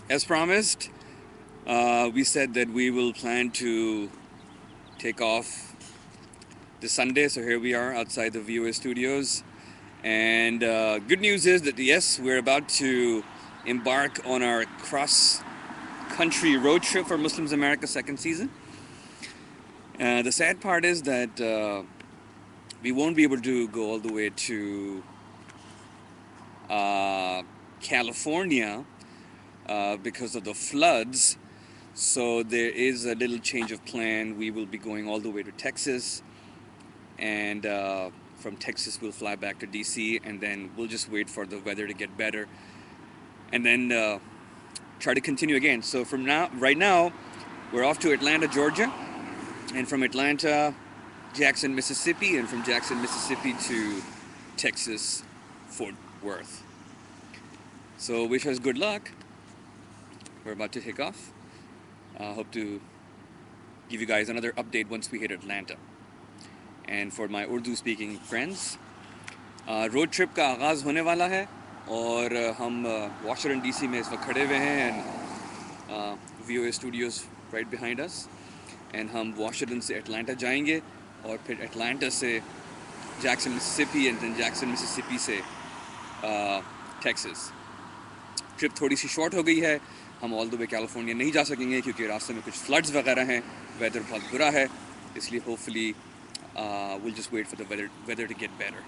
As promised, we said that we will plan to take off this Sunday, so here we are outside the VOA studios. And good news is that yes, we're about to embark on our cross-country road trip for Muslims America second season. The sad part is that we won't be able to go all the way to California because of the floods. So there is a little change of plan. We will be going all the way to Texas, and from Texas we'll fly back to DC, and then we'll just wait for the weather to get better, and then try to continue again. So right now, we're off to Atlanta, Georgia, and from Atlanta, Jackson, Mississippi, and from Jackson, Mississippi to Texas, Fort Worth. So wish us good luck. We're about to take off. Hope to give you guys another update once we hit Atlanta. And for my Urdu speaking friends, road trip का आगाज़ होने वाला है और हम Washington DC में इस वक्त खड़े हुए हैं and VOA studios right behind us and हम वाशिंगटन से अटलांटा जाएंगे और फिर अटलांटा से Jackson Mississippi and then Jackson Mississippi से टेक्सास। ट्रिप थोड़ी सी शॉर्ट हो गई है, हम ऑल द वे कैलिफोर्निया नहीं जा सकेंगे क्योंकि रास्ते में कुछ फ्लड्स वगैरह हैं, वेदर बहुत बुरा है, इसलिए hopefully we'll just wait for the weather to get better.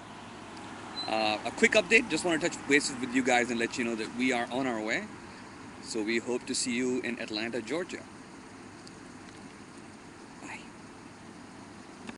A quick update, just want to touch base with you guys and let you know that we are on our way. So we hope to see you in Atlanta, Georgia.